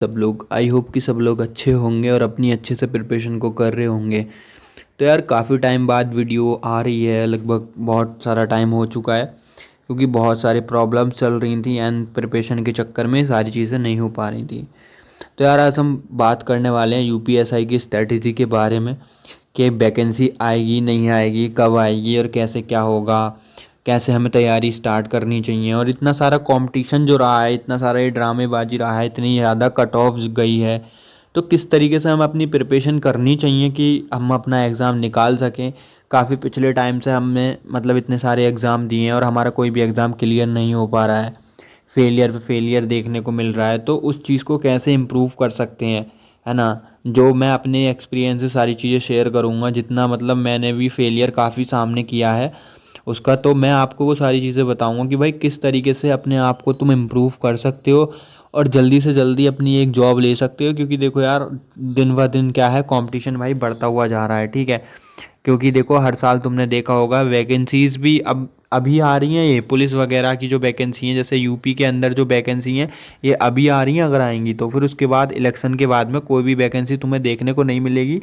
सब लोग I hope कि सब लोग अच्छे होंगे और अपनी अच्छे से प्रिपरेशन को कर रहे होंगे। तो यार काफ़ी टाइम बाद वीडियो आ रही है, लगभग बहुत सारा टाइम हो चुका है क्योंकि बहुत सारी प्रॉब्लम्स चल रही थी एंड प्रिपरेशन के चक्कर में सारी चीज़ें नहीं हो पा रही थी। तो यार आज हम बात करने वाले हैं यूपीएसआई की स्ट्रेटजी के बारे में कि वैकेंसी आएगी नहीं आएगी, कब आएगी और कैसे क्या होगा, कैसे हमें तैयारी स्टार्ट करनी चाहिए। और इतना सारा कंपटीशन जो रहा है, इतना सारा ये ड्रामेबाजी रहा है, इतनी ज़्यादा कट ऑफ गई है, तो किस तरीके से हम अपनी प्रिपरेशन करनी चाहिए कि हम अपना एग्ज़ाम निकाल सकें। काफ़ी पिछले टाइम से हमने मतलब इतने सारे एग्ज़ाम दिए हैं और हमारा कोई भी एग्ज़ाम क्लियर नहीं हो पा रहा है, फेलियर पे फेलियर देखने को मिल रहा है। तो उस चीज़ को कैसे इम्प्रूव कर सकते हैं, है ना। जो मैं अपने एक्सपीरियंस से सारी चीज़ें शेयर करूँगा, जितना मतलब मैंने भी फेलियर काफ़ी सामने किया है उसका, तो मैं आपको वो सारी चीज़ें बताऊँगा कि भाई किस तरीके से अपने आप को तुम इम्प्रूव कर सकते हो और जल्दी से जल्दी अपनी एक जॉब ले सकते हो। क्योंकि देखो यार, दिन ब दिन क्या है, कंपटीशन भाई बढ़ता हुआ जा रहा है, ठीक है। क्योंकि देखो हर साल तुमने देखा होगा वैकेंसीज़ भी अब अभी आ रही हैं, ये पुलिस वगैरह की जो वैकेंसी हैं, जैसे यूपी के अंदर जो वैकेंसी हैं ये अभी आ रही हैं। अगर आएंगी तो फिर उसके बाद इलेक्शन के बाद में कोई भी वैकेंसी तुम्हें देखने को नहीं मिलेगी,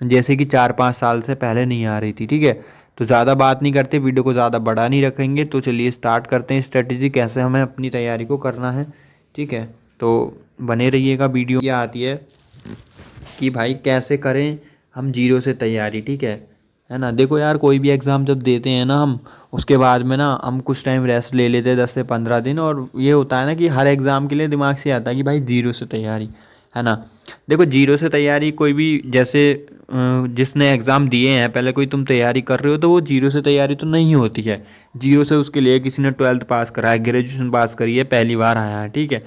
जैसे कि 4-5 साल से पहले नहीं आ रही थी, ठीक है। तो ज़्यादा बात नहीं करते, वीडियो को ज़्यादा बड़ा नहीं रखेंगे, तो चलिए स्टार्ट करते हैं स्ट्रेटजी कैसे हमें अपनी तैयारी को करना है, ठीक है। तो बने रहिएगा। वीडियो ये आती है कि भाई कैसे करें हम जीरो से तैयारी, ठीक है ना। देखो यार, कोई भी एग्ज़ाम जब देते हैं ना हम, उसके बाद में ना हम कुछ टाइम रेस्ट ले लेते हैं 10 से 15 दिन, और ये होता है ना कि हर एग्ज़ाम के लिए दिमाग से आता है कि भाई जीरो से तैयारी, है ना। देखो जीरो से तैयारी कोई भी, जैसे जिसने एग्ज़ाम दिए हैं पहले कोई तुम तैयारी कर रहे हो, तो वो जीरो से तैयारी तो नहीं होती है। जीरो से उसके लिए किसी ने 12th पास करा है, ग्रेजुएशन पास करी है, पहली बार आया है, ठीक है,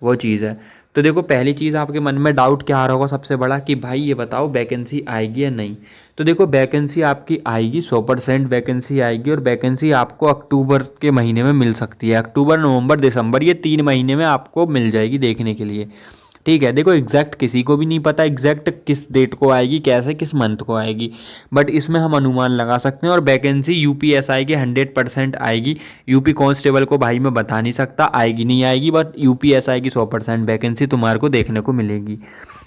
वो चीज़ है। तो देखो पहली चीज़ आपके मन में डाउट क्या आ रहा होगा सबसे बड़ा, कि भाई ये बताओ वैकेंसी आएगी या नहीं। तो देखो वैकेंसी आपकी आएगी, 100% वैकेंसी आएगी, और वैकेंसी आपको अक्टूबर के महीने में मिल सकती है। अक्टूबर, नवंबर, दिसंबर, ये 3 महीने में आपको मिल जाएगी देखने के लिए, ठीक है। देखो एग्जैक्ट किसी को भी नहीं पता एग्जैक्ट किस डेट को आएगी, कैसे किस मंथ को आएगी, बट इसमें हम अनुमान लगा सकते हैं। और वैकेंसी यूपीएसआई की 100% आएगी। यूपी कांस्टेबल को भाई मैं बता नहीं सकता आएगी नहीं आएगी, बट यूपीएसआई की 100% वैकेंसी तुम्हारे को देखने को मिलेगी।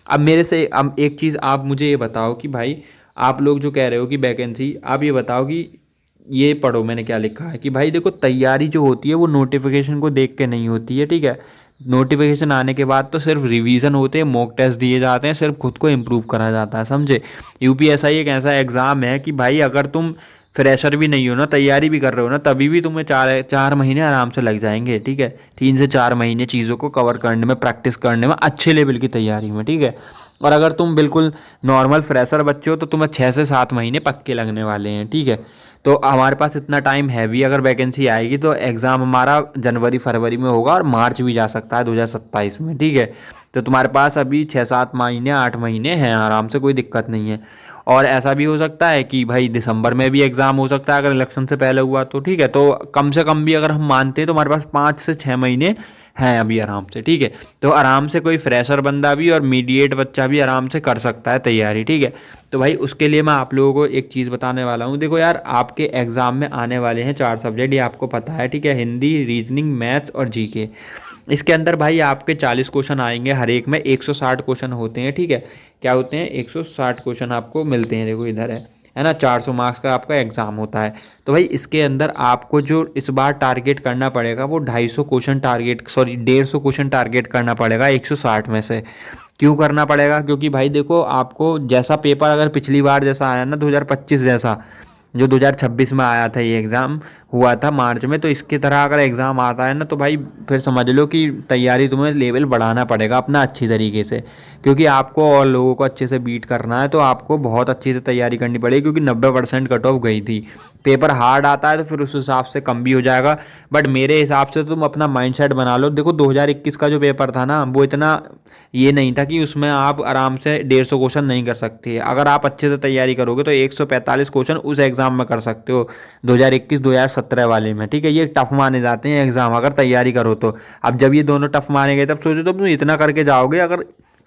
अब मेरे से अब एक चीज़ आप मुझे ये बताओ कि भाई आप लोग जो कह रहे हो कि वैकेंसी, आप ये बताओ कि ये पढ़ो मैंने क्या लिखा है कि भाई देखो तैयारी जो होती है वो नोटिफिकेशन को देख के नहीं होती है, ठीक है। नोटिफिकेशन आने के बाद तो सिर्फ रिवीजन होते हैं, मॉक टेस्ट दिए जाते हैं, सिर्फ खुद को इम्प्रूव करा जाता है, समझे। यूपीएसआई एक ऐसा एग्ज़ाम है कि भाई अगर तुम फ्रेशर भी नहीं हो ना, तैयारी भी कर रहे हो ना, तभी भी तुम्हें 4 महीने आराम से लग जाएंगे, ठीक है। 3 से 4 महीने चीज़ों को कवर करने में, प्रैक्टिस करने में, अच्छे लेवल की तैयारी में, ठीक है। और अगर तुम बिल्कुल नॉर्मल फ्रेशर बच्चे हो तो तुम्हें 6 से 7 महीने पक्के लगने वाले हैं, ठीक है। तो हमारे पास इतना टाइम है भी, अगर वैकेंसी आएगी तो एग्ज़ाम हमारा जनवरी फरवरी में होगा और मार्च भी जा सकता है 2027 में, ठीक है। तो तुम्हारे पास अभी 6-7 महीने 8 महीने हैं आराम से, कोई दिक्कत नहीं है। और ऐसा भी हो सकता है कि भाई दिसंबर में भी एग्ज़ाम हो सकता है अगर इलेक्शन से पहले हुआ तो, ठीक है। तो कम से कम भी अगर हम मानते हैं तो हमारे पास 5 से 6 महीने हैं अभी आराम से, ठीक है। तो आराम से कोई फ्रेशर बंदा भी और मीडिएट बच्चा भी आराम से कर सकता है तैयारी, ठीक है। तो भाई उसके लिए मैं आप लोगों को एक चीज़ बताने वाला हूँ। देखो यार, आपके एग्ज़ाम में आने वाले हैं 4 सब्जेक्ट, ये आपको पता है, ठीक है। हिंदी, रीजनिंग, मैथ्स और जीके। इसके अंदर भाई आपके 40 क्वेश्चन आएंगे, हर एक में 160 क्वेश्चन होते हैं, ठीक है। क्या होते हैं, 160 क्वेश्चन आपको मिलते हैं, देखो इधर है ना। 400 मार्क्स का आपका एग्ज़ाम होता है। तो भाई इसके अंदर आपको जो इस बार टारगेट करना पड़ेगा वो 150 क्वेश्चन टारगेट करना पड़ेगा 160 में से। क्यों करना पड़ेगा, क्योंकि भाई देखो आपको जैसा पेपर अगर पिछली बार जैसा आया ना 2025 जैसा, जो 2026 में आया था, ये एग्ज़ाम हुआ था मार्च में, तो इसकी तरह अगर एग्ज़ाम आता है ना तो भाई फिर समझ लो कि तैयारी तुम्हें लेवल बढ़ाना पड़ेगा अपना अच्छी तरीके से। क्योंकि आपको और लोगों को अच्छे से बीट करना है तो आपको बहुत अच्छी से तैयारी करनी पड़ेगी, क्योंकि 90% कट ऑफ गई थी। पेपर हार्ड आता है तो फिर उस हिसाब से कम भी हो जाएगा, बट मेरे हिसाब से तुम अपना माइंडसेट बना लो। देखो 2021 का जो पेपर था ना, वो इतना ये नहीं था कि उसमें आप आराम से 150 क्वेश्चन नहीं कर सकते। अगर आप अच्छे से तैयारी करोगे तो 145 क्वेश्चन उस एग्ज़ाम में कर सकते हो 2021-2017 वाले में, ठीक है। ये टफ माने जाते हैं एग्ज़ाम अगर तैयारी करो तो। अब जब ये दोनों टफ माने गए तब सोचो तो तुम इतना करके जाओगे, अगर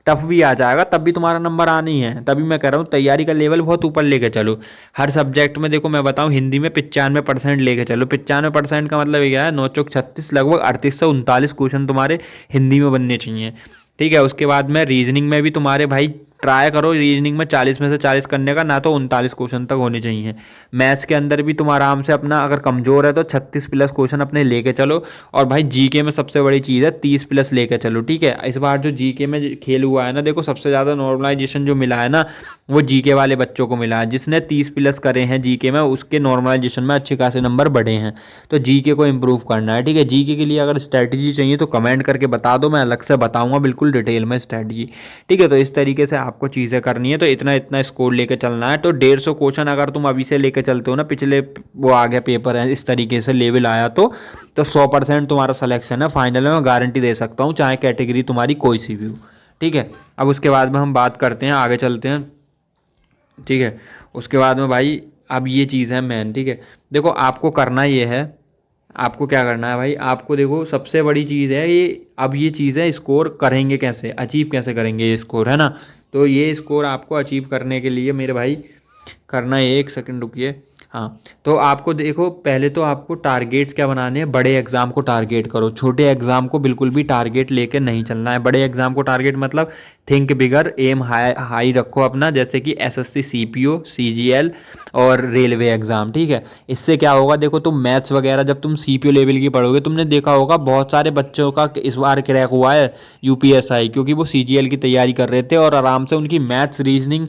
टफ भी आ जाएगा तब भी तुम्हारा नंबर आना ही है। तभी मैं कह रहा हूँ तैयारी का लेवल बहुत ऊपर लेके चलो। हर सब्जेक्ट में देखो मैं बताऊँ, हिंदी में 95% लेके चलो। 95% का मतलब ये है 9 चौक 36, लगभग 38 से 39 क्वेश्चन तुम्हारे हिंदी में बनने चाहिए। ठीक है। उसके बाद में रीजनिंग में भी तुम्हारे भाई ट्राई करो रीजनिंग में 40 में से 40 करने का, ना तो 39 क्वेश्चन तक होने चाहिए। मैथ्स के अंदर भी तुम आराम से अपना अगर कमज़ोर है तो 36 प्लस क्वेश्चन अपने लेके चलो। और भाई जीके में सबसे बड़ी चीज़ है 30 प्लस लेके चलो, ठीक है। इस बार जो जीके में खेल हुआ है ना, देखो सबसे ज़्यादा नॉर्मलाइजेशन जो मिला है ना वो जीके वाले बच्चों को मिला है। जिसने 30 प्लस करे हैं जीके में उसके नॉर्मलाइजेशन में अच्छे खासे नंबर बढ़े हैं। तो जीके को इम्प्रूव करना है, ठीक है। जीके के लिए अगर स्ट्रैटेजी चाहिए तो कमेंट करके बता दो, मैं अलग से बताऊंगा बिल्कुल डिटेल में स्ट्रैटेजी, ठीक है। तो इस तरीके से आपको चीज़ें करनी है। तो इतना इतना स्कोर लेके चलना है। तो 150 क्वेश्चन अगर तुम अभी से लेके चलते हो ना, पिछले वो आ गया पेपर है इस तरीके से लेवल आया तो 100% तुम्हारा सिलेक्शन है फाइनल में, मैं गारंटी दे सकता हूँ, चाहे कैटेगरी तुम्हारी कोई सी भी हो, ठीक है। अब उसके बाद में हम बात करते हैं, आगे चलते हैं, ठीक है। उसके बाद में भाई अब ये चीज़ है मेन, ठीक है। देखो आपको करना ये है, आपको क्या करना है भाई, आपको देखो सबसे बड़ी चीज़ है ये, अब ये चीज़ है स्कोर करेंगे कैसे, अचीव कैसे करेंगे ये स्कोर, है ना। तो ये स्कोर आपको अचीव करने के लिए मेरे भाई करना है, एक सेकंड रुकिए। हाँ, तो आपको देखो पहले तो आपको टारगेट्स क्या बनाने हैं, बड़े एग्जाम को टारगेट करो, छोटे एग्जाम को बिल्कुल भी टारगेट लेके नहीं चलना है। बड़े एग्जाम को टारगेट मतलब थिंक बिगर, एम हाई हाई रखो अपना, जैसे कि एसएससी सीपीओ सीजीएल और रेलवे एग्जाम, ठीक है। इससे क्या होगा, देखो तुम मैथ्स वगैरह जब तुम सीपीओ लेवल की पढ़ोगे, तुमने देखा होगा बहुत सारे बच्चों का इस बार क्रैक हुआ है यूपीएसआई, क्योंकि वो सीजीएल की तैयारी कर रहे थे और आराम से उनकी मैथ्स रीजनिंग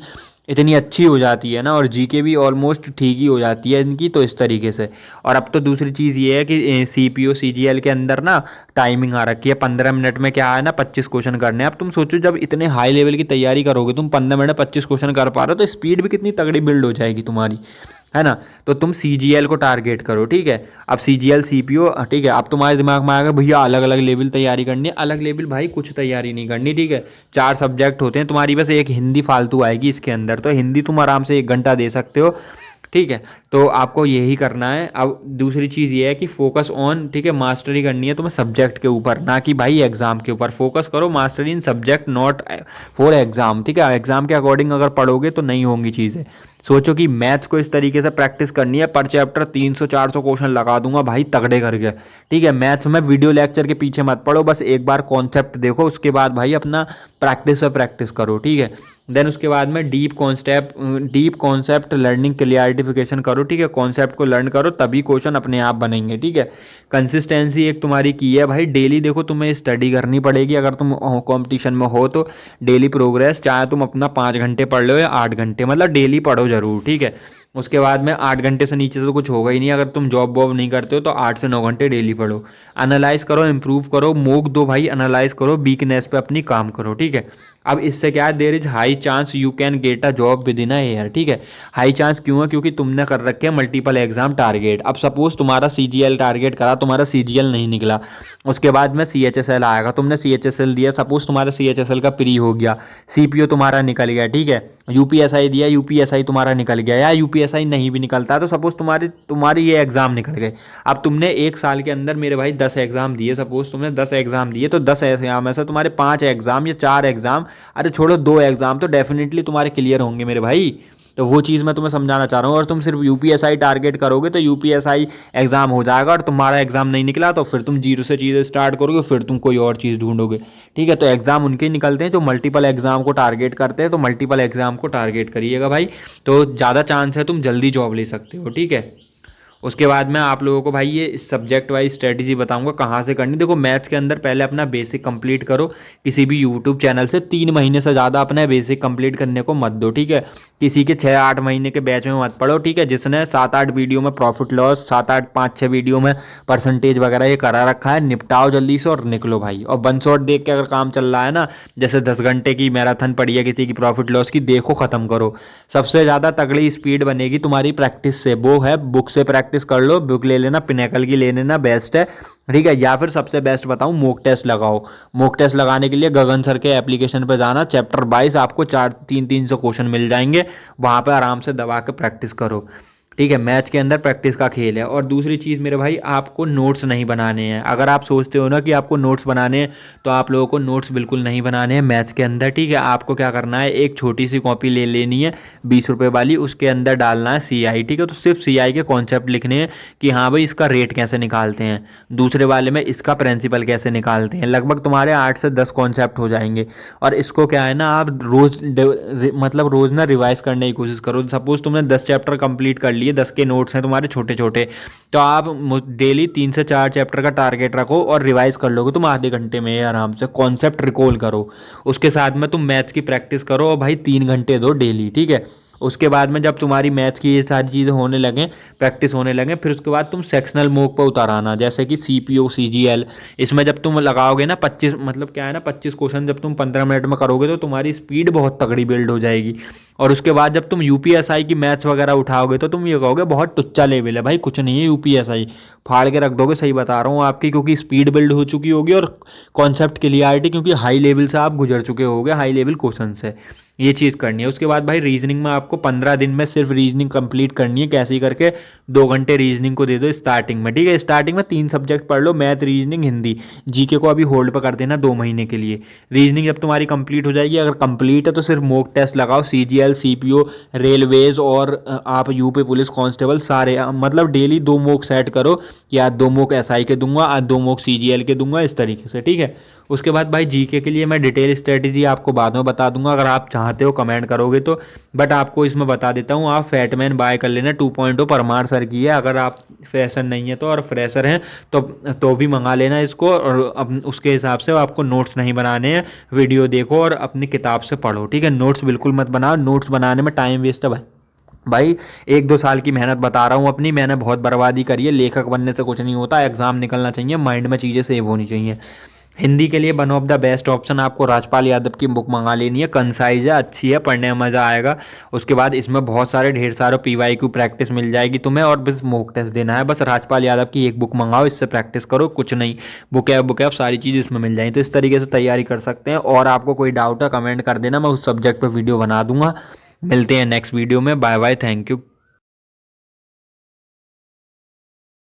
इतनी अच्छी हो जाती है ना, और जीके भी ऑलमोस्ट ठीक ही हो जाती है इनकी, तो इस तरीके से। और अब तो दूसरी चीज़ ये है कि सीपीओ सीजीएल के अंदर ना टाइमिंग आ रखी है, 15 मिनट में क्या है ना 25 क्वेश्चन करने हैं। अब तुम सोचो जब इतने हाई लेवल की तैयारी करोगे, तुम 15 मिनट में 25 क्वेश्चन कर पा रहे हो, तो स्पीड भी कितनी तगड़ी बिल्ड हो जाएगी तुम्हारी, है ना। तो तुम सीजीएल को टारगेट करो, ठीक है। अब सीजीएल सीपीओ, ठीक है। अब तुम्हारे दिमाग में आएगा भैया अलग अलग लेवल तैयारी करनी है, अलग लेवल भाई कुछ तैयारी नहीं करनी, ठीक है। 4 सब्जेक्ट होते हैं तुम्हारी, बस एक हिंदी फालतू आएगी इसके अंदर, तो हिंदी तुम आराम से 1 घंटा दे सकते हो, ठीक है। तो आपको यही करना है। अब दूसरी चीज़ ये है कि फोकस ऑन, ठीक है, मास्टरी करनी है तुम्हें सब्जेक्ट के ऊपर, ना कि भाई एग्जाम के ऊपर। फोकस करो mastery in subject, not for exam, ठीक है। एग्जाम के अकॉर्डिंग अगर पढ़ोगे तो नहीं होंगी चीज़ें। सोचो कि मैथ्स को इस तरीके से प्रैक्टिस करनी है, पर चैप्टर 300-400 क्वेश्चन लगा दूंगा भाई तगड़े करके, ठीक है। मैथ्स में वीडियो लेक्चर के पीछे मत पढ़ो, बस एक बार कॉन्सेप्ट देखो, उसके बाद भाई अपना प्रैक्टिस पे प्रैक्टिस करो, ठीक है। देन उसके बाद में डीप कॉन्सेप्ट लर्निंग क्लियरिफिकेशन करो, ठीक है। कॉन्सेप्ट को लर्न करो तभी क्वेश्चन अपने आप बनेंगे, ठीक है। कंसिस्टेंसी एक तुम्हारी की है भाई, डेली देखो तुम्हें स्टडी करनी पड़ेगी अगर तुम कंपटीशन में हो तो। डेली प्रोग्रेस, चाहे तुम अपना 5 घंटे पढ़ लो या 8 घंटे, मतलब डेली पढ़ो जरूर, ठीक है। उसके बाद में 8 घंटे से नीचे तो कुछ होगा ही नहीं, अगर तुम जॉब वॉब नहीं करते हो तो 8 से 9 घंटे डेली पढ़ो। एनालाइज करो, इंप्रूव करो, मोक दो भाई, एनालाइज करो, वीकनेस पे अपनी काम करो, ठीक है। अब इससे क्या है, there is high chance you can get a job with in a year, ठीक है। हाई चांस क्यों है, क्योंकि तुमने कर रखे हैं मल्टीपल एग्जाम टारगेट। अब सपोज तुम्हारा सीजीएल टारगेट करा, तुम्हारा सीजीएल नहीं निकला, उसके बाद में सीएचएसएल आएगा, तुमने सीएचएसएल दिया, सपोज तुम्हारा सीएचएसएल का प्री हो गया, सीपीओ तुम्हारा निकल गया, ठीक है। यूपीएसआई दिया, यूपीएसआई तुम्हारा निकल गया, या यूपीएसआई नहीं भी निकलता तो सपोज तुम्हारी ये एग्जाम निकल गए। अब तुमने 1 साल के अंदर मेरे भाई 10 एग्जाम दिए, सपोज तुमने 10 एग्जाम दिए, तो 10 एग्जाम में से तुम्हारे 5 एग्जाम या 4 एग्जाम, अरे छोड़ो 2 एग्जाम तो डेफिनेटली तुम्हारे क्लियर होंगे मेरे भाई। तो वो चीज़ मैं तुम्हें समझाना चाह रहा हूँ। और तुम सिर्फ यूपीएसआई टारगेट करोगे तो यूपीएसआई एग्जाम हो जाएगा, और तुम्हारा एग्जाम नहीं निकला तो फिर तुम जीरो से चीज़ें स्टार्ट करोगे, फिर तुम कोई और चीज़ ढूंढोगे, ठीक है। तो एग्जाम उनके निकलते हैं जो मल्टीपल एग्जाम को टारगेट करते हैं, तो मल्टीपल एग्जाम को टारगेट करिएगा भाई, तो ज़्यादा चांस है तुम जल्दी जॉब ले सकते हो, ठीक है। उसके बाद मैं आप लोगों को भाई ये सब्जेक्ट वाइज स्ट्रेटजी बताऊंगा कहाँ से करनी। देखो मैथ्स के अंदर पहले अपना बेसिक कंप्लीट करो, किसी भी यूट्यूब चैनल से 3 महीने से ज़्यादा अपना बेसिक कंप्लीट करने को मत दो, ठीक है। किसी के 6-8 महीने के बैच में मत पढ़ो, ठीक है। जिसने 7-8 वीडियो में प्रॉफिट लॉस, 7-8 5-6 वीडियो में परसेंटेज वगैरह ये करा रखा है, निपटाओ जल्दी से और निकलो भाई। और वन शॉट देख के अगर काम चल रहा है ना, जैसे 10 घंटे की मैराथन पड़ी है किसी की प्रॉफिट लॉस की, देखो ख़त्म करो। सबसे ज़्यादा तगड़ी स्पीड बनेगी तुम्हारी प्रैक्टिस से, वो है बुक से प्रैक्टिस कर लो, बुक ले लेना, पिनेकल की ले लेना, बेस्ट है, ठीक है। या फिर सबसे बेस्ट बताऊं, मॉक टेस्ट लगाओ। मॉक टेस्ट लगाने के लिए गगन सर के एप्लीकेशन पर जाना, चैप्टर 22 आपको 300 क्वेश्चन मिल जाएंगे, वहाँ पर आराम से दबा के प्रैक्टिस करो, ठीक है, मैथ्स के अंदर प्रैक्टिस का खेल है। और दूसरी चीज़ मेरे भाई, आपको नोट्स नहीं बनाने हैं। अगर आप सोचते हो ना कि आपको नोट्स बनाने हैं, तो आप लोगों को नोट्स बिल्कुल नहीं बनाने हैं मैथ्स के अंदर। ठीक है, आपको क्या करना है, एक छोटी सी कॉपी ले लेनी है 20 रुपये वाली, उसके अंदर डालना है CI। ठीक है, तो सिर्फ CI के कॉन्सेप्ट लिखने हैं कि हाँ भाई इसका रेट कैसे निकालते हैं, दूसरे वाले में इसका प्रिंसिपल कैसे निकालते हैं। लगभग तुम्हारे 8 से 10 कॉन्सेप्ट हो जाएंगे। और इसको क्या है ना, आप रोज़ मतलब रोज़ ना रिवाइज करने की कोशिश करो। सपोज तुमने 10 चैप्टर कंप्लीट कर लिए, 10 के नोट्स हैं तुम्हारे छोटे छोटे, तो आप डेली 3 से 4 चैप्टर का टारगेट रखो और रिवाइज कर लोगे तुम आधे घंटे में आराम से। कॉन्सेप्ट रिकॉल करो, उसके साथ में तुम मैथ्स की प्रैक्टिस करो और भाई 3 घंटे दो डेली। ठीक है, उसके बाद में जब तुम्हारी मैथ्स की ये सारी चीज़ें होने लगें, प्रैक्टिस होने लगें, फिर उसके बाद तुम सेक्शनल मॉक पर उतर आना, जैसे कि CPO CGL। इसमें जब तुम लगाओगे ना 25, मतलब क्या है ना, 25 क्वेश्चन जब तुम 15 मिनट में करोगे तो तुम्हारी स्पीड बहुत तगड़ी बिल्ड हो जाएगी। और उसके बाद जब तुम UPSI की मैथ्स वगैरह उठाओगे तो तुम ये कहोगे बहुत टुच्चा लेवल है भाई, कुछ नहीं है UPSI, फाड़ के रख दोगे। सही बता रहा हूँ आपकी, क्योंकि स्पीड बिल्ड हो चुकी होगी और कॉन्सेप्ट क्लियरिटी, क्योंकि हाई लेवल से आप गुजर चुके होगे, हाई लेवल क्वेश्चन से। ये चीज़ करनी है। उसके बाद भाई रीजनिंग में आपको 15 दिन में सिर्फ रीजनिंग कंप्लीट करनी है। कैसे ही करके 2 घंटे रीजनिंग को दे दो स्टार्टिंग में। ठीक है, स्टार्टिंग में 3 सब्जेक्ट पढ़ लो, मैथ, रीजनिंग, हिंदी। जीके को अभी होल्ड पर कर देना 2 महीने के लिए। रीजनिंग जब तुम्हारी कंप्लीट हो जाएगी, अगर कंप्लीट है तो सिर्फ मॉक टेस्ट लगाओ, CGL CPO रेलवेज और आप यूपी पुलिस कांस्टेबल सारे, मतलब डेली 2 मॉक सेट करो कि आज 2 मॉक SI के दूंगा, आज 2 मॉक CGL के दूंगा, इस तरीके से। ठीक है, उसके बाद भाई जीके के लिए मैं डिटेल स्ट्रेटेजी आपको बाद में बता दूंगा, अगर आप चाहते हो कमेंट करोगे तो। बट आपको इसमें बता देता हूँ, आप फैटमैन बाय कर लेना 2.0, परमार सर की है। अगर आप फ्रेशर नहीं है तो, और फ्रेशर हैं तो भी मंगा लेना इसको। और अब उसके हिसाब से आपको नोट्स नहीं बनाने हैं, वीडियो देखो और अपनी किताब से पढ़ो। ठीक है, नोट्स बिल्कुल मत बनाओ, नोट्स बनाने में टाइम वेस्ट है भाई। 1-2 साल की मेहनत बता रहा हूँ अपनी, मैंने बहुत बर्बादी करी है। लेखक बनने से कुछ नहीं होता, एग्जाम निकलना चाहिए, माइंड में चीज़ें सेव होनी चाहिए। हिंदी के लिए one of the best option आपको राजपाल यादव की बुक मंगा लेनी है। कंसाइज है, अच्छी है, पढ़ने में मज़ा आएगा। उसके बाद इसमें बहुत सारे ढेर सारे PYQ प्रैक्टिस मिल जाएगी तुम्हें, और बस मॉक टेस्ट देना है। बस राजपाल यादव की एक बुक मंगाओ, इससे प्रैक्टिस करो, कुछ नहीं। बुक है सारी चीज़ इसमें मिल जाएगी, तो इस तरीके से तैयारी कर सकते हैं। और आपको कोई डाउट है कमेंट कर देना, मैं उस सब्जेक्ट पर वीडियो बना दूंगा। मिलते हैं नेक्स्ट वीडियो में। Bye bye, thank you.